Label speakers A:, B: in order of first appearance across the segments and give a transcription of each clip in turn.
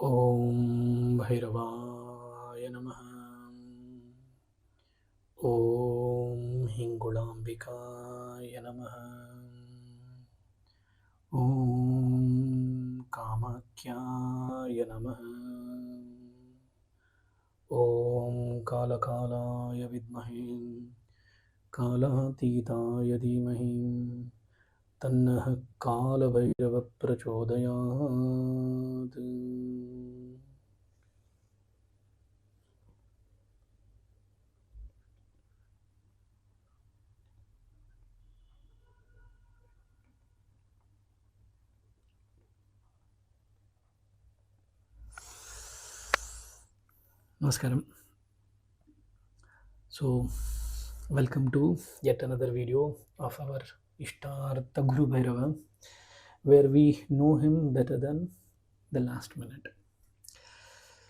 A: Om Bhairavaya Namaha. Om Hingulambikaya Namaha. Om Kamakyaya Namaha. Om Kalakalaya Vidmahe Kalatitaya Dhimahi Tannah Kalabhairava Prachodayat. Namaskaram. So, welcome to yet another video of our Ishtartha Guru Bhairava, where we know him better than the last minute.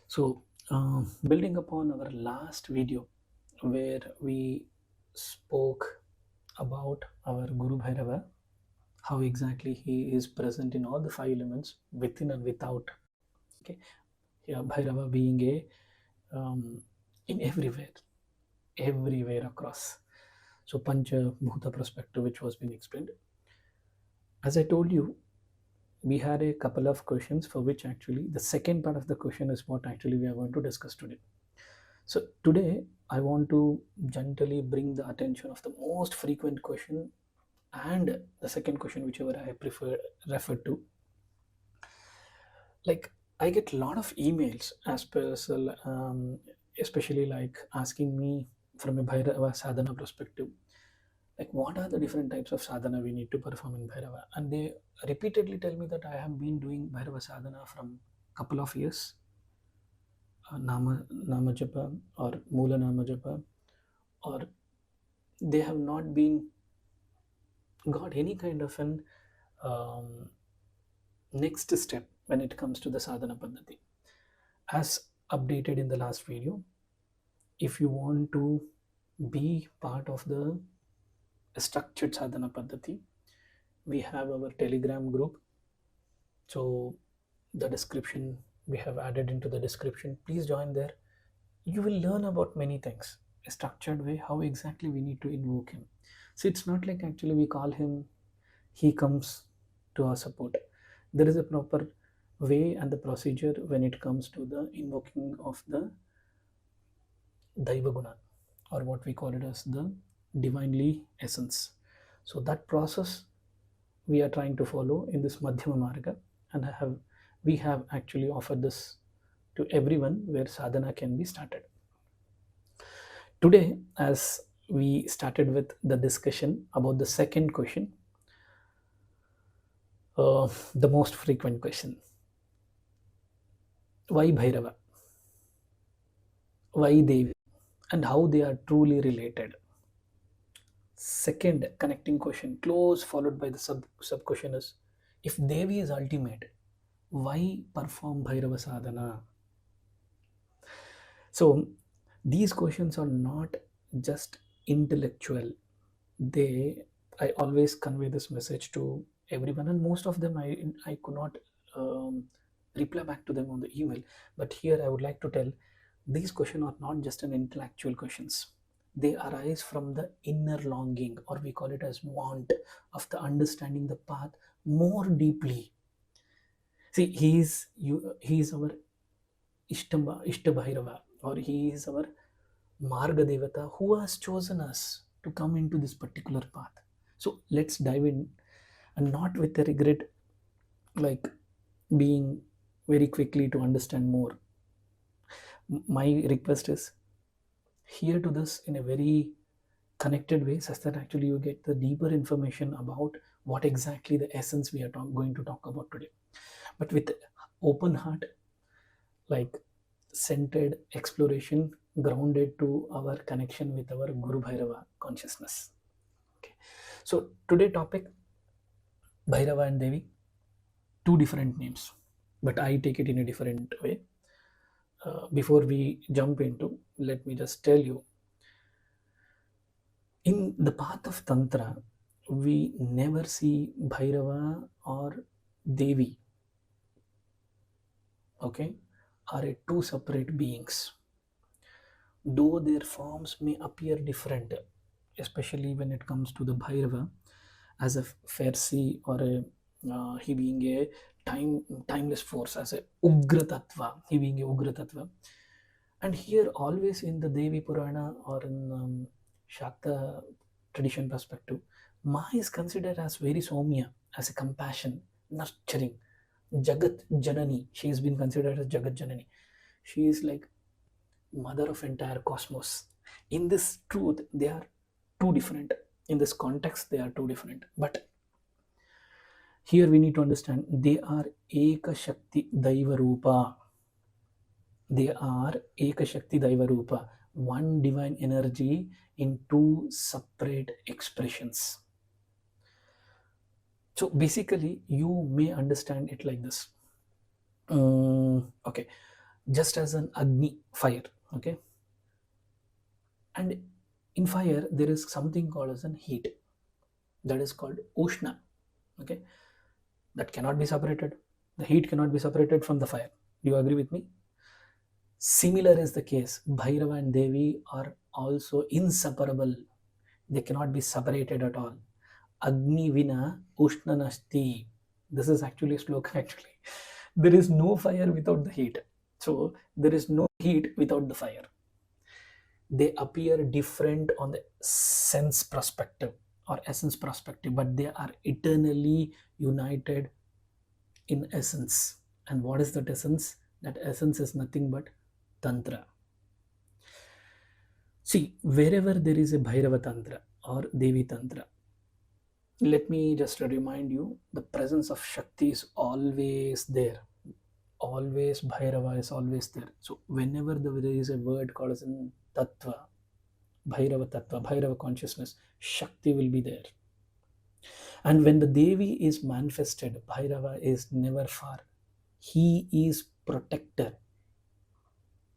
A: So, building upon our last video, where we spoke about our Guru Bhairava, how exactly he is present in all the five elements, within and without. Okay, yeah, Bhairava being a in everywhere across. So Pancha Bhuta perspective, which was being explained. As I told you, we had a couple of questions for which actually the second part of the question is what actually we are going to discuss today. So today I want to gently bring the attention of the most frequent question and the second question, whichever I referred to. Like, I get a lot of emails as per especially like asking me from a Bhairava sadhana perspective, like what are the different types of sadhana we need to perform in Bhairava, and they repeatedly tell me that I have been doing Bhairava sadhana from couple of years, nama japa or mula nama japa, or they have not been got any kind of an um, next step when it comes to the sadhana paddhati. As updated in the last video, if you want to be part of the structured sadhana paddhati, we have our Telegram group. So the description we have added into the description. Please join there. You will learn about many things, a structured way, how exactly we need to invoke him. So it's not like actually we call him, he comes to our support. There is a proper way and the procedure when it comes to the invoking of the Daiva Guna, or what we call it as the divinely essence. So that process we are trying to follow in this Madhyama Marga, and we have actually offered this to everyone where sadhana can be started. Today, as we started with the discussion about the second question, the most frequent question: why Bhairava? Why Devi? And how they are truly related? Second connecting question, close followed by the sub question is: if Devi is ultimate, why perform Bhairava sadhana? So these questions are not just intellectual. I always convey this message to everyone, and most of them I could not reply back to them on the email. But here I would like to tell, these questions are not just an intellectual questions. They arise from the inner longing, or we call it as want, of the understanding the path more deeply. See, he is our Ishtabhairava, or he is our Marga Devata who has chosen us to come into this particular path. So let's dive in, and not with the regret, like being very quickly to understand more. My request is here to this in a very connected way, such that actually you get the deeper information about what exactly the essence we are going to talk about today, but with open heart, like centered exploration grounded to our connection with our Guru Bhairava consciousness. Okay. So today topic, Bhairava and Devi, two different names, but I take it in a different way. Before we jump into, let me just tell you, in the path of Tantra, we never see Bhairava or Devi. Okay, are two separate beings. Though their forms may appear different, especially when it comes to the Bhairava as a Pharisee, or he being a timeless force, as a Ugra Tattva, he being a Ugra Tattva. And here, always in the Devi Purana or in Shakta tradition perspective, Ma is considered as very Somya, as a compassion, nurturing, Jagat Janani. She has been considered as Jagat Janani. She is like mother of entire cosmos. In this truth, they are two different. In this context, they are two different. But here we need to understand they are Eka Shakti Dvaya Rupa. They are Eka Shakti Dvaya Rupa, one divine energy in two separate expressions. So basically, you may understand it like this. Okay, just as an Agni, fire. Okay, and in fire there is something called as an heat, that is called Ushna. Okay, that cannot be separated. The heat cannot be separated from the fire. Do you agree with me? Similar is the case. Bhairava and Devi are also inseparable. They cannot be separated at all. Agni vina ushna nasti. This is actually a slogan actually. There is no fire without the heat. So there is no heat without the fire. They appear different on the sense perspective or essence perspective, but they are eternally united in essence. And what is that essence? That essence is nothing but Tantra. See, wherever there is a Bhairava Tantra or Devi Tantra, let me just remind you, the presence of Shakti is always there. Always Bhairava is always there. So whenever there is a word called as in Tattva, Bhairava consciousness, Shakti will be there. And when the Devi is manifested, Bhairava is never far. He is protector.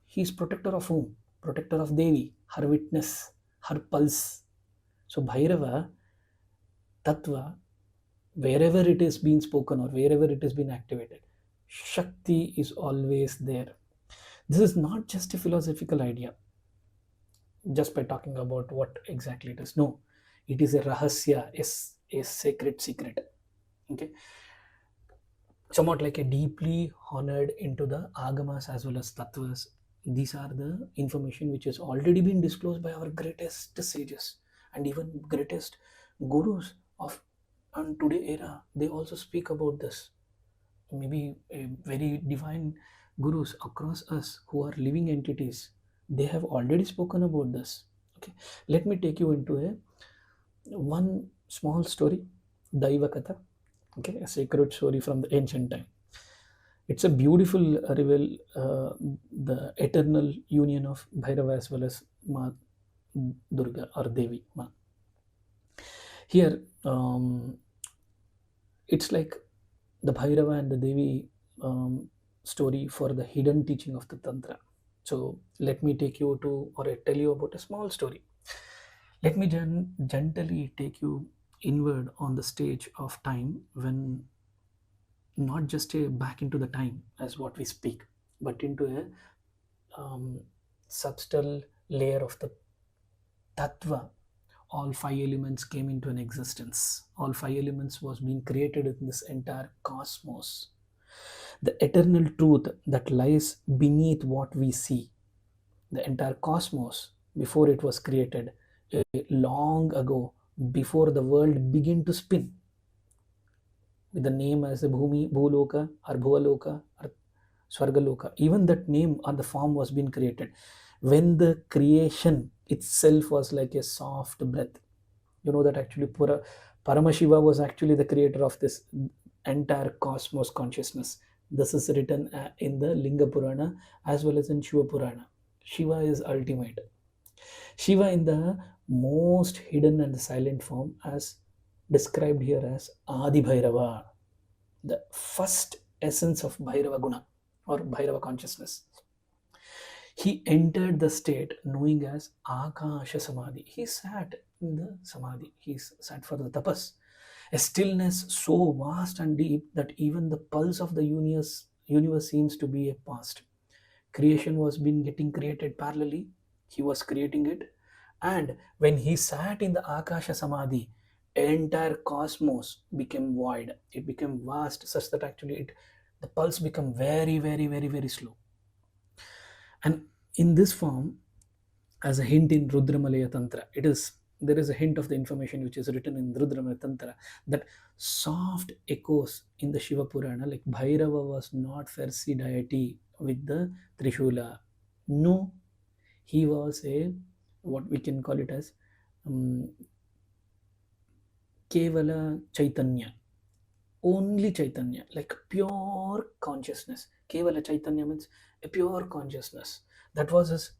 A: He is protector of whom? Protector of Devi, her witness, her pulse. So Bhairava, Tattva, wherever it is being spoken or wherever it is being activated, Shakti is always there. This is not just a philosophical idea, just by talking about what exactly it is. No, it is a rahasya, a sacred secret. Okay, somewhat like a deeply honored into the agamas as well as tattvas. These are the information which has already been disclosed by our greatest sages and even greatest gurus of and today era. They also speak about this. Maybe a very divine gurus across us who are living entities, they have already spoken about this. Okay, let me take you into a one small story, Daiva Katha. Okay, a sacred story from the ancient time. It's a beautiful reveal, the eternal union of Bhairava as well as Ma Durga or Devi Ma. Here, it's like the Bhairava and the Devi story for the hidden teaching of the Tantra. So let me take you to, or I tell you about a small story. Let me gently take you inward on the stage of time, when not just a back into the time as what we speak, but into a subtle layer of the Tattva. All five elements came into an existence. All five elements was being created in this entire cosmos. The eternal truth that lies beneath what we see, the entire cosmos, before it was created, long ago, before the world began to spin, with the name as the Bhumi, Bhuloka, or Bhuvaloka, or Swargaloka. Even that name or the form was being created. When the creation itself was like a soft breath, you know that actually Paramashiva was actually the creator of this entire cosmos consciousness. This is written in the Linga Purana as well as in Shiva Purana. Shiva is ultimate. Shiva in the most hidden and silent form, as described here as Adi Bhairava, the first essence of Bhairava Guna or Bhairava consciousness. He entered the state knowing as Akasha Samadhi. He sat in the Samadhi. He sat for the tapas. A stillness so vast and deep that even the pulse of the universe seems to be a past. Creation was been getting created parallelly. He was creating it. And when he sat in the Akasha Samadhi, entire cosmos became void. It became vast, such that actually the pulse became very, very, very, very slow. And in this form, as a hint in Rudramalaya Tantra, there is a hint of the information which is written in Rudramalaya Tantra, that soft echoes in the Shiva Purana, like Bhairava was not Farsi deity with the Trishula. No, he was a, what we can call it as, um, Kevala Chaitanya. Only Chaitanya, like pure consciousness. Kevala Chaitanya means a pure consciousness. That was his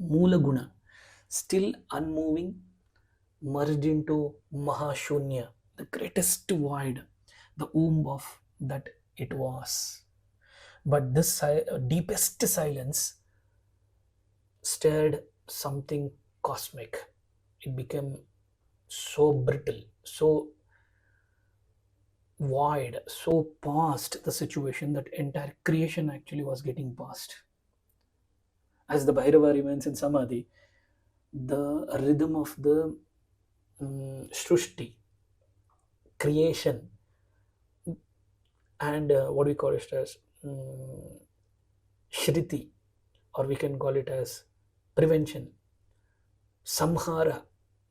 A: Mula Guna, still unmoving, merged into Mahashunya, the greatest void, the womb of that it was. But this deepest silence stirred something cosmic. It became so brittle, so void, so past the situation that entire creation actually was getting past. As the Bhairava remains in Samadhi, the rhythm of the Shrushti, creation, and what we call it as Shriti, or we can call it as prevention, Samhara,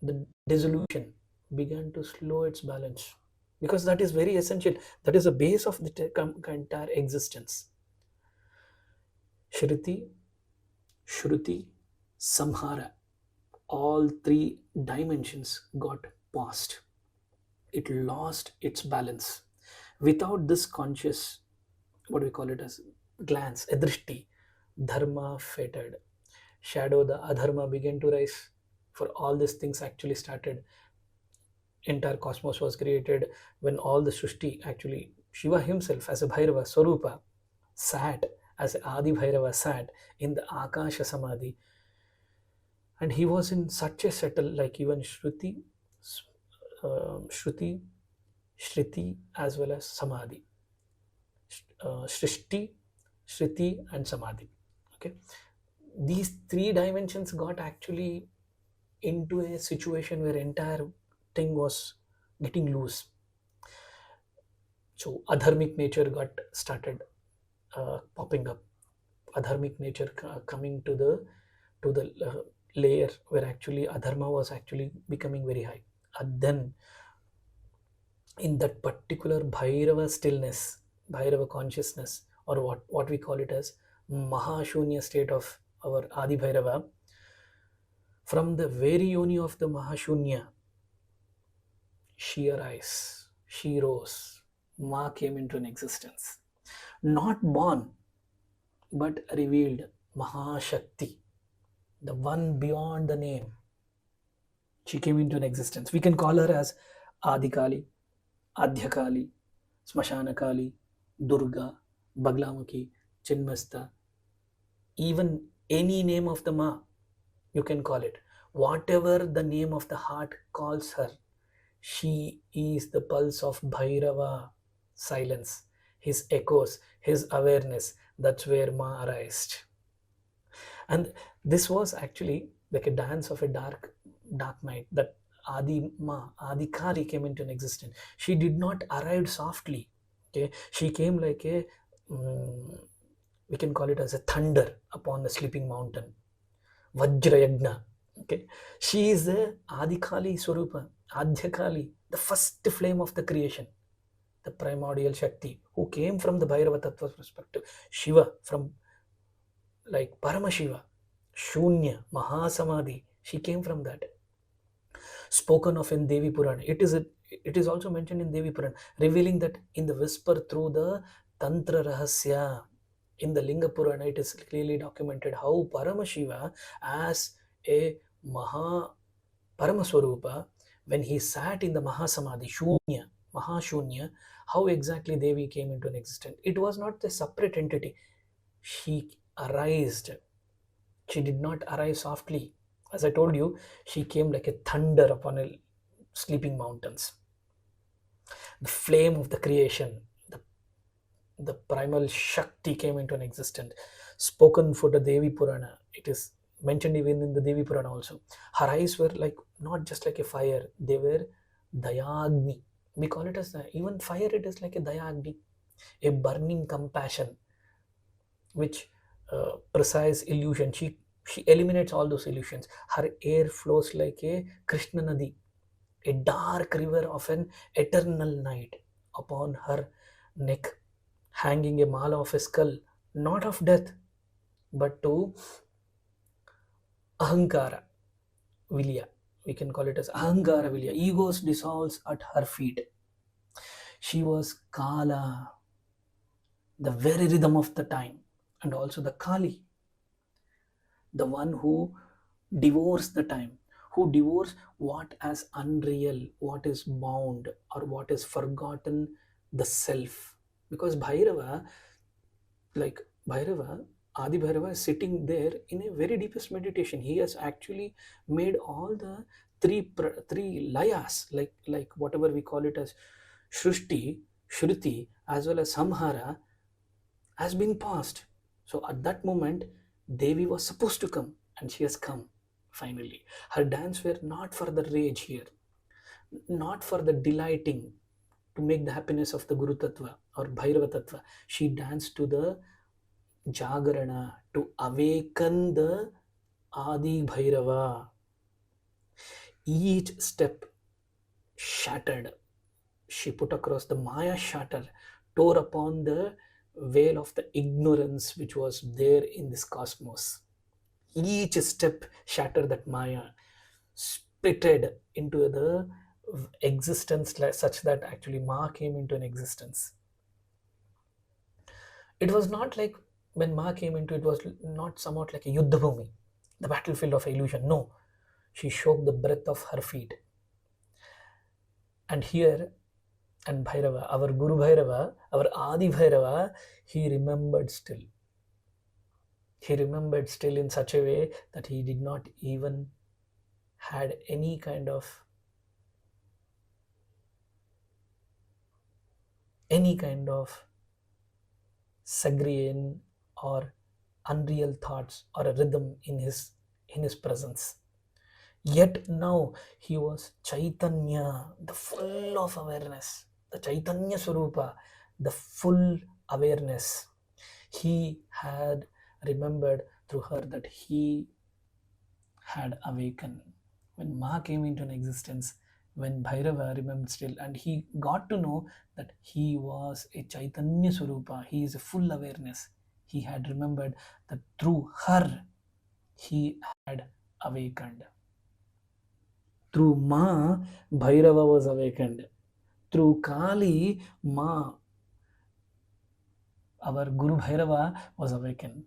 A: the dissolution, began to slow its balance. Because that is very essential. That is the base of the entire existence. Shriti, Shruti, Samhara, all three dimensions got paused. It lost its balance. Without this conscious, what we call it as glance, a drishti, dharma faded. Shadow, the adharma began to rise. For all these things actually started. Entire cosmos was created when all the Srishti, actually Shiva himself as a Bhairava Swarupa sat, as Adi Bhairava sat in the Akasha Samadhi, and he was in such a settle, like even Shruti, Shriti as well as Samadhi, Shrishti, Shriti and Samadhi. Okay, these three dimensions got actually into a situation where entire thing was getting loose. So adharmic nature got started popping up. Adharmic nature coming to the layer where actually adharma was actually becoming very high. And then in that particular Bhairava stillness, Bhairava consciousness, or what we call it as Mahashunya state of our Adi Bhairava, from the very yoni of the Mahashunya, she arose, she rose, Ma came into an existence. Not born, but revealed, Mahashakti, the one beyond the name. She came into an existence. We can call her as Adikali, Adhyakali, Smashanakali, Durga, Baglamukhi, Chinmasta, even any name of the Ma, you can call it. Whatever the name of the heart calls her, she is the pulse of Bhairava, silence, his echoes, his awareness. That's where Ma arised. And this was actually like a dance of a dark night, that Adi Ma, Adi Kali came into an existence. She did not arrive softly. Okay, she came like a we can call it as a thunder upon the sleeping mountain. Vajrayagna. Okay, she is the Adi Kali Swarupa, Adya Kali, the first flame of the creation, the primordial Shakti, who came from the Bhairava Tattva perspective. Shiva from like Paramashiva, Shunya, Mahasamadhi. She came from that. Spoken of in Devi Purana. It is also mentioned in Devi Purana, revealing that in the whisper through the Tantra Rahasya. In the Linga Purana, it is clearly documented how Paramashiva, as a Paramaswarupa, when he sat in the Mahasamadhi, Shunya, Mahashunya, how exactly Devi came into an existence. It was not a separate entity. She arised. She did not arise softly. As I told you, she came like a thunder upon a sleeping mountains. The flame of the creation, the the primal Shakti came into an existence, spoken for the Devi Purana. It is mentioned even in the Devi Purana also. Her eyes were like not just like a fire, they were Dayagni. We call it as even fire, it is like a Dayagni, a burning compassion, which precise illusion. She eliminates all those illusions. Her air flows like a Krishna Nadi, a dark river of an eternal night. Upon her neck hanging a mala of a skull, not of death, but to Ahankara Vilya. We can call it as Ahankara Vilya. Egos dissolves at her feet. She was Kala, the very rhythm of the time, and also the Kali, the one who devours the time, who devours what as unreal, what is bound, or what is forgotten, the self. Because Bhairava, like Bhairava, Adi Bhairava is sitting there in a very deepest meditation. He has actually made all the three layas, like whatever we call it as Shrushti, Shruti, as well as Samhara, has been passed. So at that moment, Devi was supposed to come, and she has come finally. Her dance were not for the rage here, not for the delighting to make the happiness of the Guru Tattva or Bhairava Tattva. She danced to the Jagarana, to awaken the Adi Bhairava. Each step shattered. She put across the Maya shatter, tore upon the veil of the ignorance which was there in this cosmos. Each step shattered that Maya, splitted into the existence such that actually Ma came into an existence. It was not like when Ma came into it was not somewhat like a Yuddha Bhumi, the battlefield of illusion. No, she shook the breath of her feet. And here, and Bhairava, our Guru Bhairava, our Adi Bhairava, he remembered still. He remembered still in such a way that he did not even had any kind of Sagrian or unreal thoughts or a rhythm in his presence. Yet now he was Chaitanya, the full of awareness, the Chaitanya Swarupa, the full awareness. He had remembered through her that he had awakened. When Ma came into an existence, when Bhairava remembered still, and he got to know that he was a Chaitanya Swarupa, he is a full awareness. He had remembered that through her he had awakened. Through Ma, Bhairava was awakened. Through Kali, Ma, our Guru Bhairava, was awakened.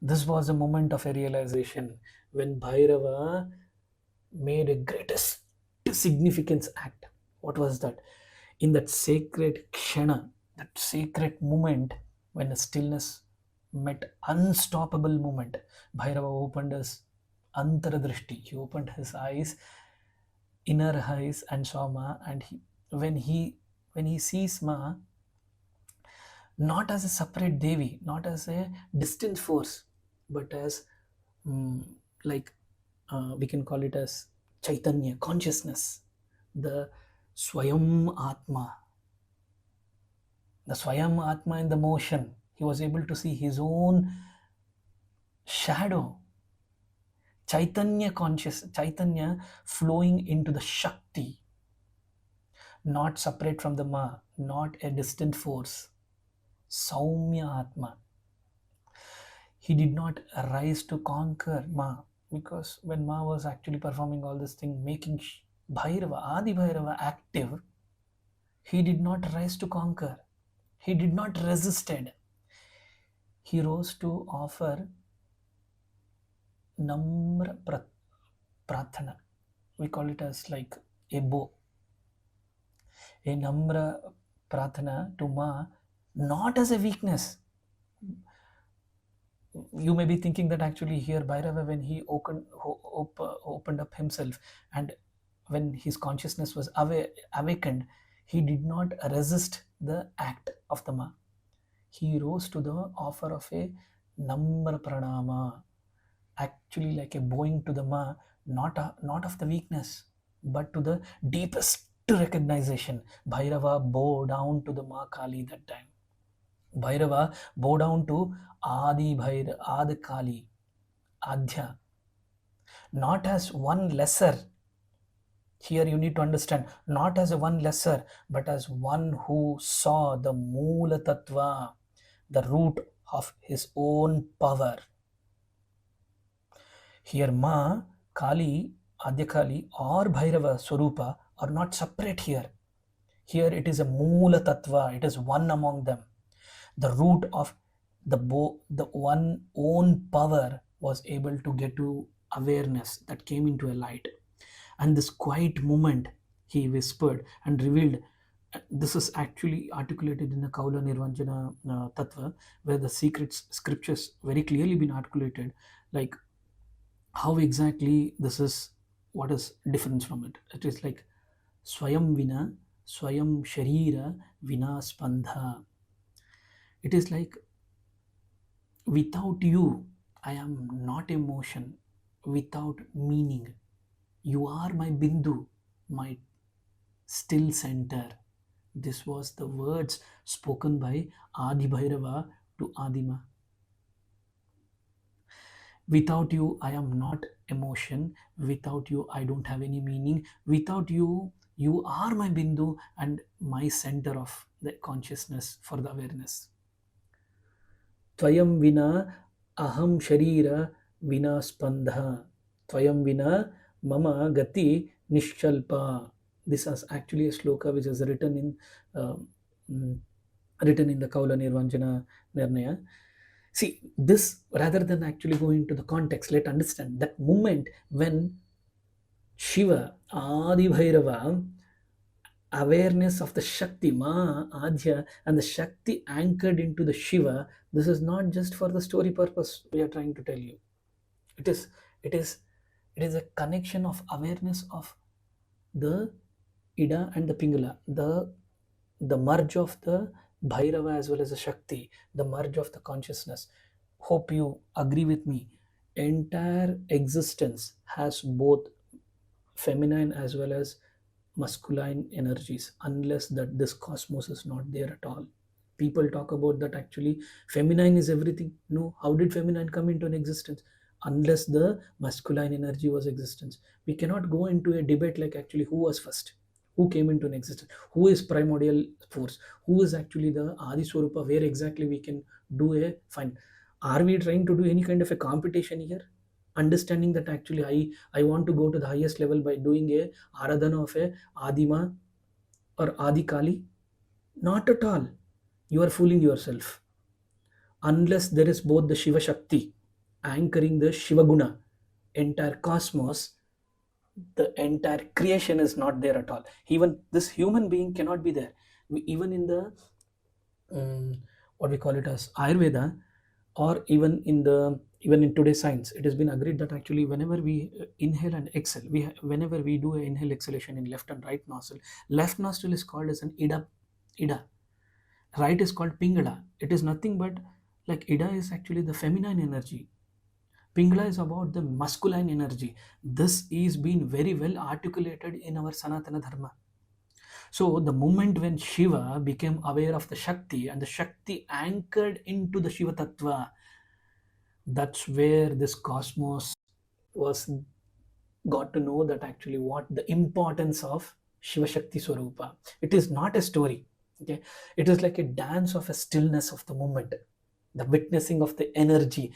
A: This was a moment of a realization when Bhairava made a greatest significance act. What was that? In that sacred kshana, that sacred moment when the stillness met unstoppable moment, Bhairava opened his antaradrishti. He opened his eyes, inner eyes, and saw Ma. And when he sees Ma, not as a separate Devi, not as a distant force, but as like we can call it as Chaitanya, consciousness, the Swayam Atma. The Swayam Atma in the motion. He was able to see his own shadow. Chaitanya conscious, Chaitanya flowing into the Shakti, not separate from the Ma, not a distant force. Saumya Atma. He did not rise to conquer Ma, because when Ma was actually performing all this thing, making Bhairava, Adi Bhairava active, he did not rise to conquer. He did not resisted. He rose to offer Namra Prathana. We call it as like a bow. A Namra Prathana to Ma, not as a weakness. You may be thinking that actually here Bhairava, when he opened up himself and when his consciousness was awakened, he did not resist the act of the Ma. he rose to the offer of a namra pranama, actually like a bowing to the ma, not of the weakness, but to the deepest recognition. Bhairava bowed down to the Ma Kali that time. Bhairava bowed down to Adi Kali, Adhya, not as one lesser. Here you need to understand, not as a one lesser, but as one who saw the Moola Tattva, the root of his own power. Here Ma, Kali, Adya Kali or Bhairava Swarupa are not separate here. Here it is a Moola Tattva, it is one among them. The root of the one own power was able to get to awareness that came into a light. And this quiet moment, he whispered and revealed. This is actually articulated in the Kaula Nirvanjana Tattva, where the secrets scriptures very clearly been articulated, like how exactly this is, what is difference from it. It is like Swayam Vina, Swayam Sharira Vina Spandha. It is like, without you, I am not emotion, without meaning. You are my Bindu, my still center. This was the words spoken by Adi Bhairava to Adima. Without you, I am not emotion. Without you, I don't have any meaning. Without you, you are my Bindu and my center of the consciousness for the awareness. Tvayam vina aham sharira vina spandha. Tvayam vina mama gati nishalpa. This is actually a sloka which is written in the Kaula Nirvanjana Nirnaya. See, this, rather than actually going into the context, let's understand that moment when Shiva, Adi Bhairava, awareness of the Shakti, Ma, Adhya, and the Shakti anchored into the Shiva. This is not just for the story purpose we are trying to tell you. It is a connection of awareness of the Ida and the Pingala, the merge of the Bhairava as well as the Shakti, the merge of the consciousness. Hope you agree with me. Entire existence has both feminine as well as masculine energies, unless that this cosmos is not there at all. People talk about that actually feminine is everything. No, how did feminine come into an existence? Unless the masculine energy was existence. We cannot go into a debate like actually who was first, who came into an existence, who is primordial force, who is actually the Adi Swarupa, where exactly we can do a fine. Are we trying to do any kind of a competition here? Understanding that actually I want to go to the highest level by doing a aradhana of a Adima or Adi Kali? Not at all. You are fooling yourself. Unless there is both the Shiva Shakti anchoring the Shiva Guna, entire cosmos, the entire creation is not there at all. Even this human being cannot be there. Even in the what we call it as Ayurveda, or even in today's science, it has been agreed that actually whenever we inhale and exhale, whenever we do an inhale exhalation in left and right nostril, left nostril is called as an ida, right is called pingala. It is nothing but like ida is actually the feminine energy, pingala is about the masculine energy. This is being very well articulated in our Sanatana Dharma. So the moment when Shiva became aware of the Shakti and the Shakti anchored into the Shiva Tattva, that's where this cosmos was got to know that actually what the importance of Shiva Shakti Swarupa. It is not a story. Okay, it is like a dance of a stillness of the moment, the witnessing of the energy,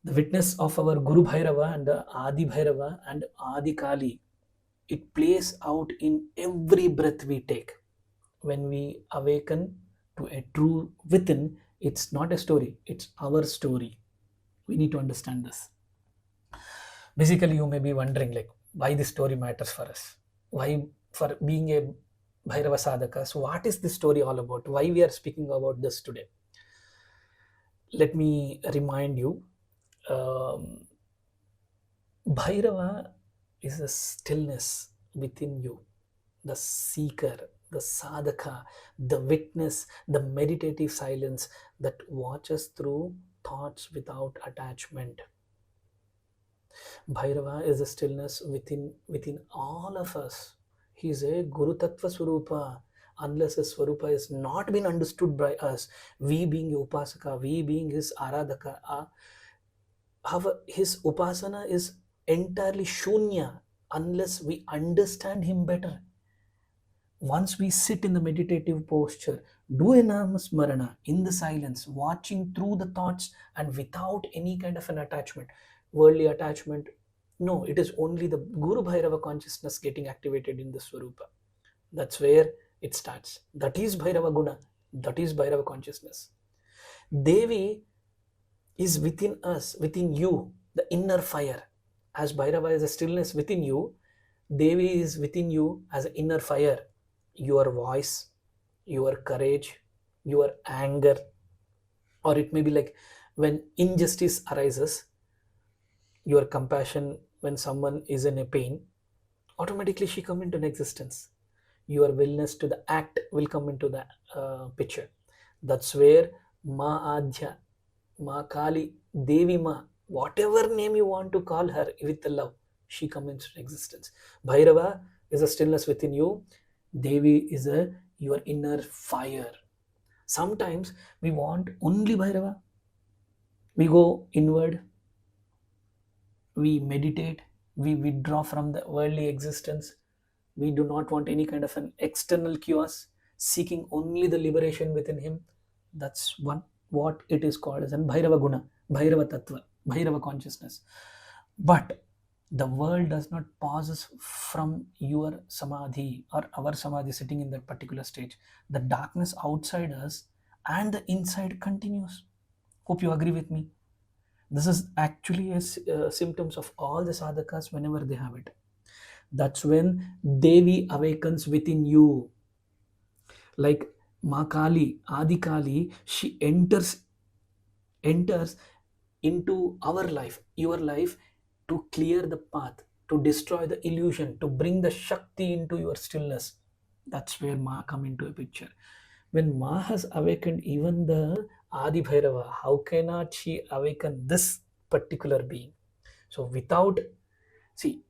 A: the witness of our Guru Bhairava and Adi Bhairava and Adi Kali. It plays out in every breath we take. When we awaken to a true within, it's not a story, it's our story. We need to understand this. Basically, you may be wondering like why this story matters for us. Why, for being a Bhairava Sadhaka, so what is this story all about? Why we are speaking about this today? Let me remind you, Bhairava is a stillness within you, the seeker, the sadhaka, the witness, the meditative silence that watches through thoughts without attachment. Bhairava is a stillness within all of us. He is a Guru Tattva Swarupa. Unless his Swarupa is not been understood by us, we being Upasaka, we being his Aradhaka, his Upasana is entirely Shunya unless we understand him better. Once we sit in the meditative posture, do a namasmarana in the silence, watching through the thoughts and without any kind of an attachment, worldly attachment. No, it is only the Guru Bhairava consciousness getting activated in the Swarupa. That's where it starts. That is Bhairava Guna. That is Bhairava consciousness. Devi is within us, within you, the inner fire. As Bhairava is a stillness within you, Devi is within you as an inner fire. Your voice, your courage, your anger, or it may be like when injustice arises, your compassion when someone is in a pain, automatically she come into an existence. Your willingness to the act will come into the picture. That's where Ma Adhya, Ma Kali, Devi Ma, whatever name you want to call her with the love, she comes into existence. Bhairava is a stillness within you. Devi is your inner fire. Sometimes we want only Bhairava. We go inward, we meditate, we withdraw from the worldly existence. We do not want any kind of an external chaos, seeking only the liberation within him. That's what it is called as an Bhairava Guna, Bhairava Tattva, Bhairava consciousness. But the world does not pauses from your samadhi or our samadhi sitting in that particular stage. The darkness outside us and the inside continues. Hope you agree with me. This is actually a symptoms of all the sadhakas whenever they have it. That's when Devi awakens within you. Like Ma Kali, Adi Kali, she enters into our life, your life, to clear the path, to destroy the illusion, to bring the Shakti into your stillness. That's where Ma come into a picture. When Ma has awakened even the Adi Bhairava, how cannot she awaken this particular being? So without, see,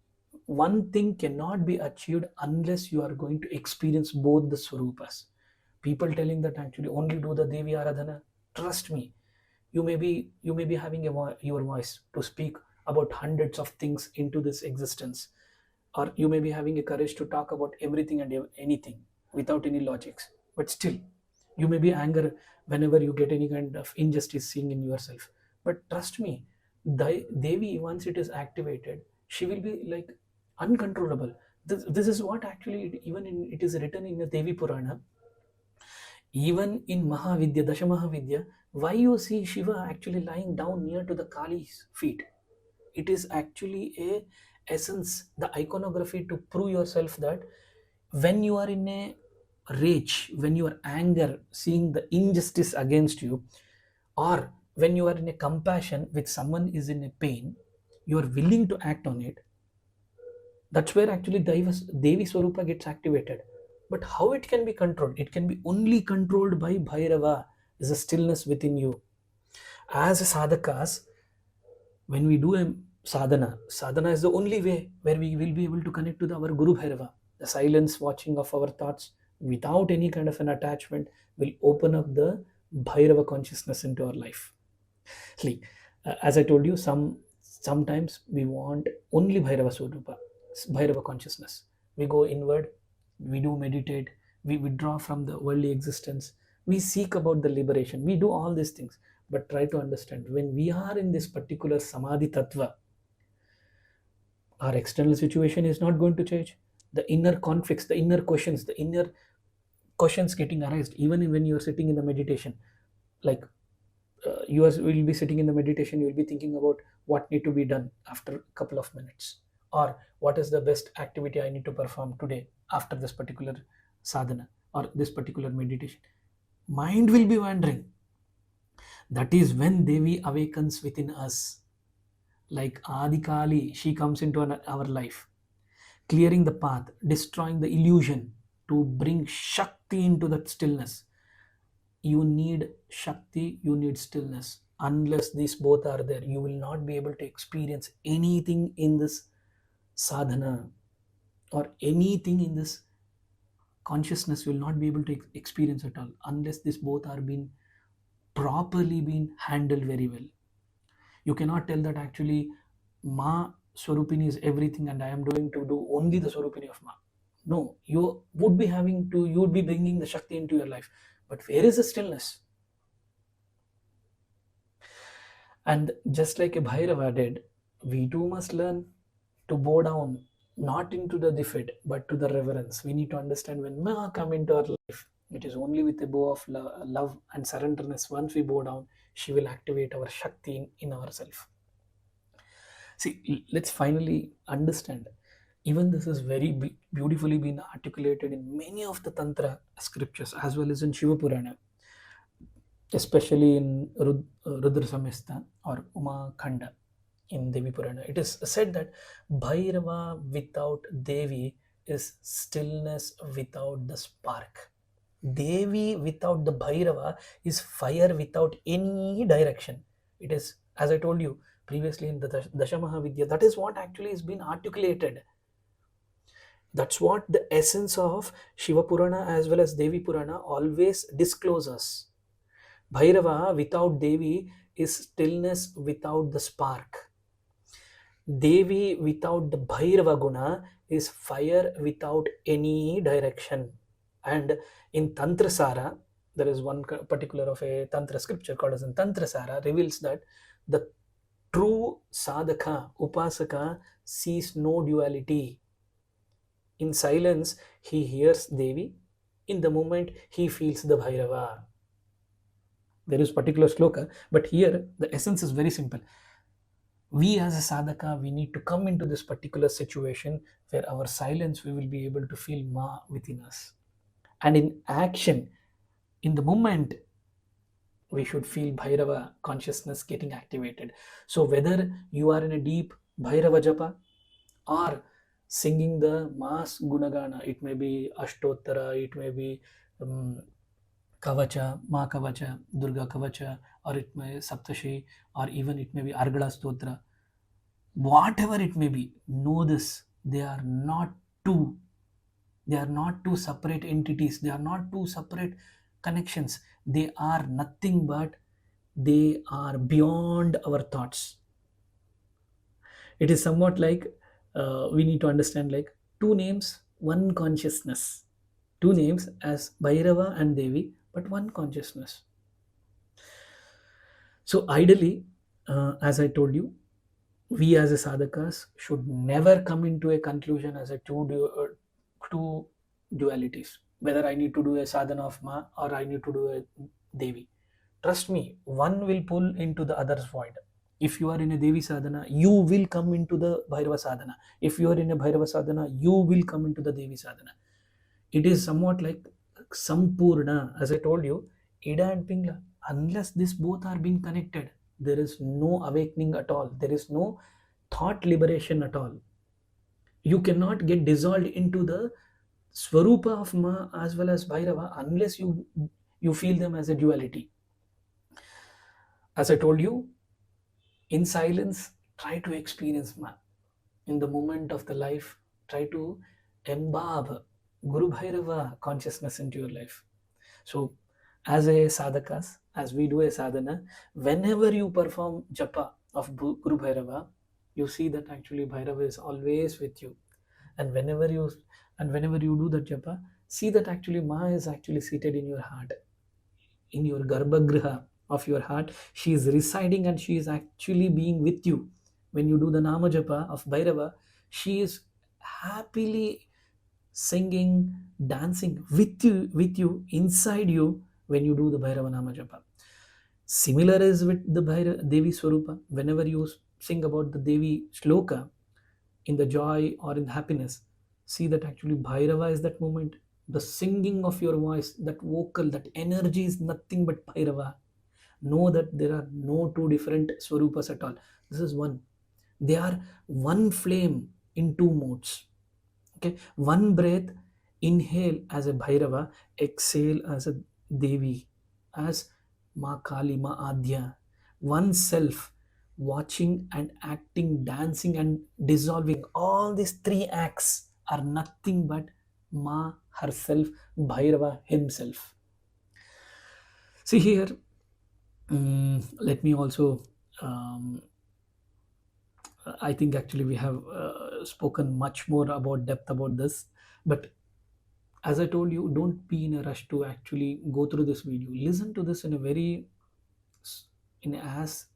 A: one thing cannot be achieved unless you are going to experience both the Swarupas. People telling that actually only do the Devi Aradhana. Trust me, you may be having your voice to speak about hundreds of things into this existence, or you may be having a courage to talk about everything and anything without any logics, but still you may be anger whenever you get any kind of injustice seeing in yourself. But trust me, Devi, once it is activated, she will be like uncontrollable. This is what actually it is written in the Devi Purana. Even in Mahavidya, Dashamahavidya, why you see Shiva actually lying down near to the Kali's feet? It is actually a essence, the iconography to prove yourself that when you are in a rage, when you are anger, seeing the injustice against you, or when you are in a compassion with someone is in a pain, you are willing to act on it. That's where actually Devi Swarupa gets activated. But how it can be controlled? It can be only controlled by Bhairava, is a stillness within you. As sadhakas, when we do a sadhana is the only way where we will be able to connect to our Guru Bhairava. The silence watching of our thoughts without any kind of an attachment will open up the Bhairava consciousness into our life. As I told you, sometimes we want only Bhairava Swarupa, Bhairava consciousness. We go inward, we do meditate, we withdraw from the worldly existence, we seek about the liberation, we do all these things. But try to understand, when we are in this particular Samadhi Tattva, our external situation is not going to change. The inner conflicts, the inner questions getting arised, even when you are sitting in the meditation, like will be sitting in the meditation, you will be thinking about what need to be done after a couple of minutes, or what is the best activity I need to perform today after this particular sadhana or this particular meditation. Mind will be wandering. That is when Devi awakens within us. Like Adi Kali, she comes into our life, clearing the path, destroying the illusion. to bring Shakti into that stillness. You need Shakti, you need stillness. Unless these both are there, you will not be able to experience anything in this sadhana, or anything in this consciousness. You will not be able to experience at all unless these both are being properly being handled very well. You cannot tell that actually Ma Swarupini is everything and I am going to do only the Swarupini of Ma. No, you would be bringing the Shakti into your life. But where is the stillness? And just like a Bhairava did, we too must learn to bow down, not into the defeat, but to the reverence. We need to understand when Ma come into our life, it is only with a bow of love and surrenderness. Once we bow down, she will activate our Shakti in ourselves. See, let's finally understand. Even this is very beautifully been articulated in many of the Tantra scriptures as well as in Shiva Purana, especially in Rudra Samhita or Uma Khanda in Devi Purana. It is said that Bhairava without Devi is stillness without the spark. Devi without the Bhairava is fire without any direction. It is, as I told you previously in the Dashamahavidya, that is what actually has been articulated. That's what the essence of Shiva Purana as well as Devi Purana always discloses. Bhairava without Devi is stillness without the spark. Devi without the Bhairava Guna is fire without any direction. And in Tantra Sara, there is one particular of a Tantra scripture called as in Tantra Sara, reveals that the true sadhaka, upasaka, sees no duality. In silence, he hears Devi. In the moment, he feels the Bhairava. There is particular sloka, but here the essence is very simple. We as a sadhaka, we need to come into this particular situation where our silence, we will be able to feel Ma within us. And in action, in the moment, we should feel Bhairava consciousness getting activated. So whether you are in a deep Bhairava japa or singing the mass gunagana, it may be Ashtottara, it may be Kavacha, Ma Kavacha, Durga Kavacha, or it may Saptashi, or even it may be Argala Stotra. Whatever it may be, know this, they are not two. They are not two separate entities. They are not two separate connections. They are nothing but they are beyond our thoughts. It is somewhat like we need to understand like two names, one consciousness. Two names as Bhairava and Devi, but one consciousness. So ideally, as I told you, we as a sadhakas should never come into a conclusion as a two dualities. Whether I need to do a sadhana of Ma or I need to do a Devi. Trust me, one will pull into the other's void. If you are in a Devi sadhana, you will come into the Bhairava sadhana. If you are in a Bhairava sadhana, you will come into the Devi sadhana. It is somewhat like Sampurna, as I told you, Ida and Pingla. Unless these both are being connected, there is no awakening at all. There is no thought liberation at all. You cannot get dissolved into the Swarupa of Ma as well as Bhairava unless you feel them as a duality. As I told you, in silence, try to experience Ma. In the moment of the life, try to imbibe Guru Bhairava consciousness into your life. So, as a sadhakas, as we do a sadhana, whenever you perform japa of Guru Bhairava, you see that actually Bhairava is always with you. And whenever you do that japa, see that actually Ma is actually seated in your heart, in your garbhagriha of your heart. She is residing and she is actually being with you. When you do the nama japa of Bhairava, she is happily singing, dancing with you inside you when you do the Bhairava nama japa. Similar is with the Devi Swarupa. Whenever you sing about the Devi shloka in the joy or in happiness, see that actually Bhairava is that moment. The singing of your voice, that vocal, that energy is nothing but Bhairava. Know that there are no two different Swarupas at all. This is one. They are one flame in two modes. Okay, one breath Inhale as a Bhairava, exhale as a Devi, as Ma Kali, Ma Adya. Oneself, watching and acting, dancing and dissolving, all these three acts are nothing but Ma herself, Bhairava himself. See here, let me also, um, I think actually we have spoken much more about depth about this, but as I told you, don't be in a rush to actually go through this video. Listen to this in a very, in as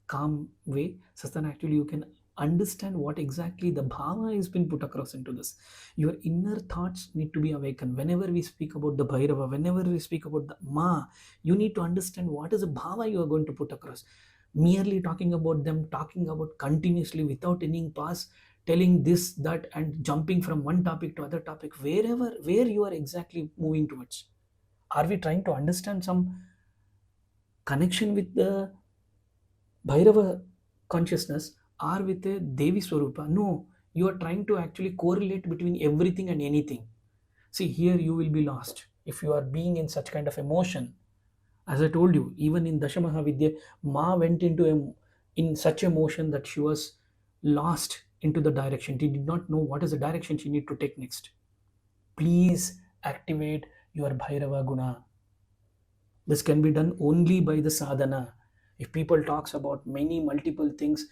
A: calm way, such that actually you can understand what exactly the bhava has been put across into this. Your inner thoughts need to be awakened. Whenever we speak about the Bhairava, whenever we speak about the Ma, you need to understand what is the bhava you are going to put across. Merely talking about them, talking about continuously without any pause, telling this, that, and jumping from one topic to other topic, where you are exactly moving towards. Are we trying to understand some connection with the Bhairava consciousness or with a Devi Swarupa? No, you are trying to actually correlate between everything and anything. See, here you will be lost if you are being in such kind of emotion. As I told you, even in Dashamahavidya, Ma went into in such emotion that she was lost into the direction. She did not know what is the direction she need to take next. Please activate your Bhairava Guna. This can be done only by the sadhana. If people talks about many multiple things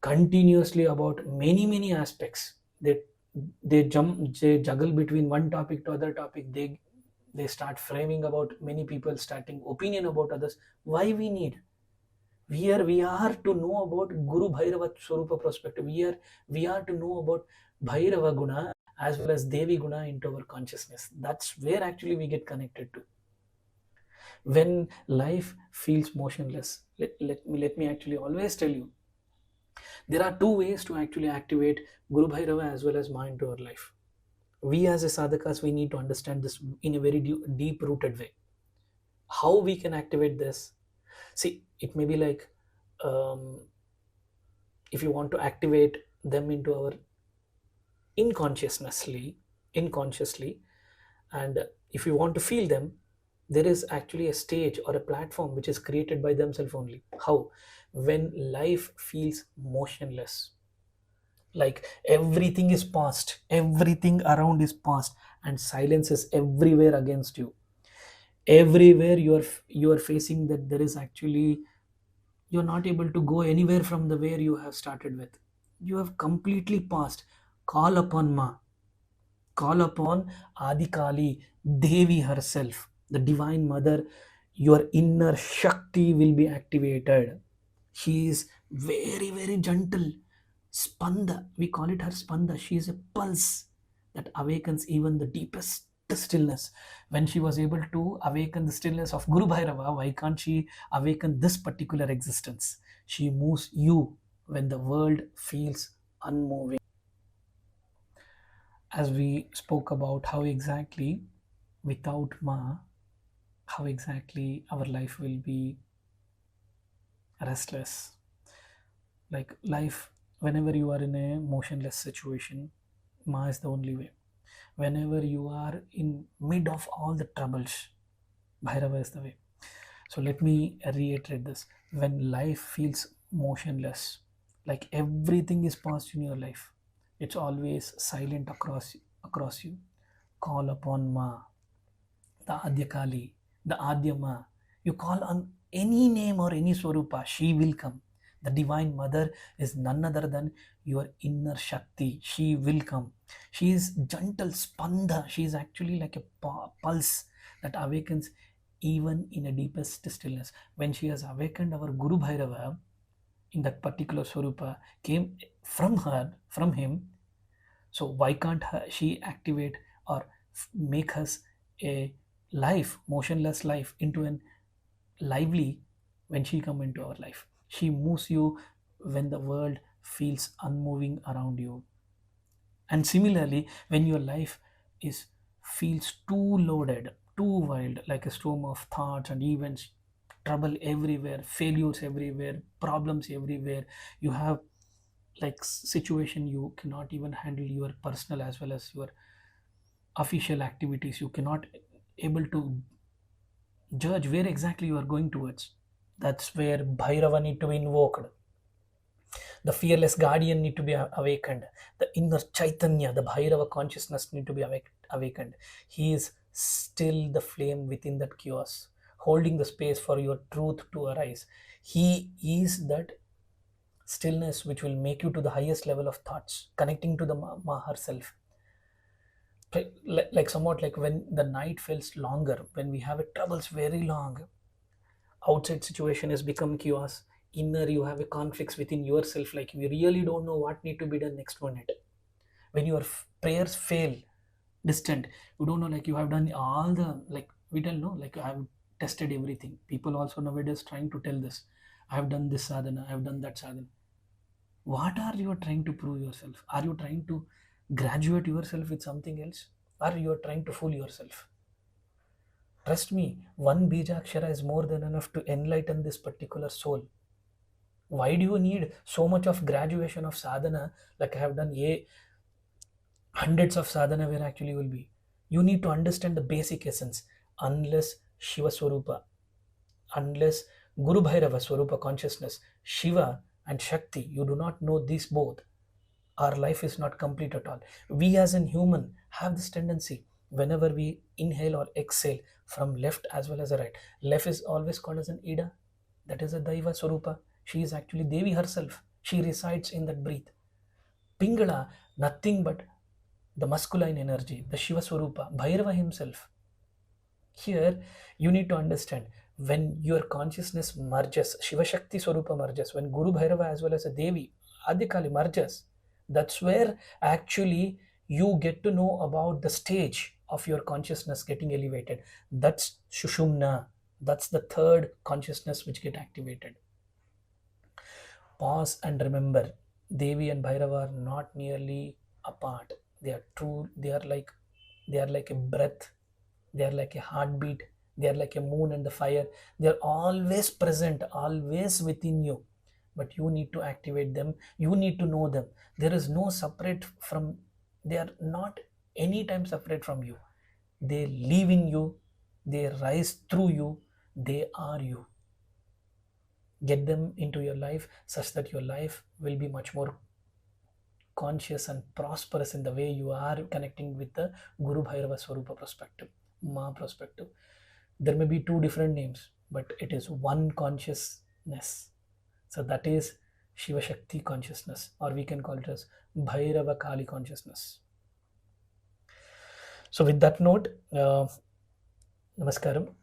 A: continuously about many aspects, they juggle between one topic to other topic, they start framing about many people starting opinion about others. Why we are to know about Guru Bhairava Swarupa perspective. We are to know about Bhairava Guna as well as Devi Guna into our consciousness. That's where actually we get connected to. When life feels motionless, let me actually always tell you, there are two ways to actually activate Guru Bhairava as well as Ma into our life. We as a sadhakas, we need to understand this in a very deep rooted way. How we can activate this? See, it may be like, um, if you want to activate them into our unconsciously, and if you want to feel them, there is actually a stage or a platform which is created by themselves only. How? When life feels motionless, like everything is past, everything around is past, and silence is everywhere against you. Everywhere you are facing that there is actually, you're not able to go anywhere from the where you have started with. You have completely passed. Call upon Ma, call upon Adikali, Devi herself, the Divine Mother. Your inner Shakti will be activated. She is very gentle. Spanda, we call it her Spanda. She is a pulse that awakens even the deepest stillness. When she was able to awaken the stillness of Guru Bhairava, why can't she awaken this particular existence? She moves you when the world feels unmoving. As we spoke about how exactly without Ma, how exactly our life will be restless. Like life, whenever you are in a motionless situation, Ma is the only way. Whenever you are in mid of all the troubles, Bhairava is the way. So let me reiterate this. When life feels motionless, like everything is past in your life, it's always silent across you. Call upon Ma, the Adyakali, the Adyama. You call on any name or any Swarupa, she will come. The Divine Mother is none other than your inner Shakti. She will come. She is gentle, Spanda. She is actually like a pulse that awakens even in a deepest stillness. When she has awakened our Guru Bhairava in that particular Swarupa, came from her, from him. So why can't she activate or make us a life, motionless life, into an lively when she come into our life? She moves you when the world feels unmoving around you. And similarly, when your life is feels too loaded, too wild, like a storm of thoughts and events, trouble everywhere, failures everywhere, problems everywhere, you have like situation you cannot even handle your personal as well as your official activities. You cannot able to judge where exactly you are going towards. That's where Bhairava need to be invoked. The fearless guardian need to be awakened. The inner Chaitanya, the Bhairava consciousness need to be awakened. He is still the flame within that chaos, holding the space for your truth to arise. He is that stillness which will make you to the highest level of thoughts, connecting to the Ma herself. Like somewhat like when the night feels longer, when we have a troubles very long, outside situation has become chaos, inner you have a conflicts within yourself, like you really don't know what need to be done next minute. When your prayers fail distant, you don't know, like you have done all the, like we tell no, like I have tested everything. People also nowadays trying to tell this, I have done this sadhana, I have done that sadhana. What are you trying to prove yourself? Are you trying to graduate yourself with something else, or you are trying to fool yourself? Trust me, one Bijakshara is more than enough to enlighten this particular soul. Why do you need so much of graduation of sadhana? Like I have done hundreds of sadhana where actually will be. You need to understand the basic essence. Unless Shiva Swarupa, unless Guru Bhairava Swarupa consciousness, Shiva and Shakti, you do not know these both, our life is not complete at all. We as an human have this tendency, whenever we inhale or exhale from left as well as the right. Left is always called as an Ida, that is a Daiva Swarupa. She is actually Devi herself. She resides in that breath. Pingala, nothing but the masculine energy, the Shiva Swarupa, Bhairava himself. Here, you need to understand, when your consciousness merges, Shiva Shakti Swarupa merges, when Guru Bhairava as well as a Devi, Adikali merges, that's where actually you get to know about the stage of your consciousness getting elevated. That's Shushumna. That's the third consciousness which get activated. Pause and remember, Devi and Bhairava are not nearly apart. They are true. They are like a breath. They are like a heartbeat. They are like a moon and the fire. They are always present, always within you. But you need to activate them. You need to know them. There is no separate from. They are not anytime separate from you. They live in you. They rise through you. They are you. Get them into your life such that your life will be much more conscious and prosperous in the way you are connecting with the Guru Bhairava Swarupa perspective, Ma perspective. There may be two different names, but it is one consciousness. So that is Shiva Shakti consciousness, or we can call it as Bhairava Kali consciousness. So with that note, Namaskaram.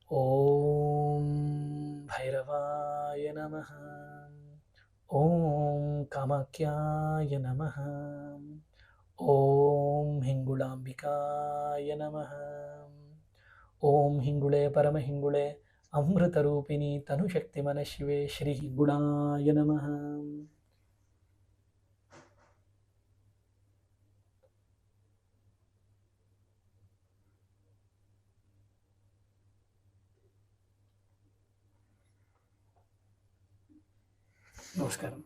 A: Om Bhairavaya Namaha. Om Kamakyaya Namaha. Om Hingulambikaya Namaha. Om Hingule Paramahingule Amrutarupini Tanu Shakti Manashive Shri Hingulaya Namaha. Namaskaram.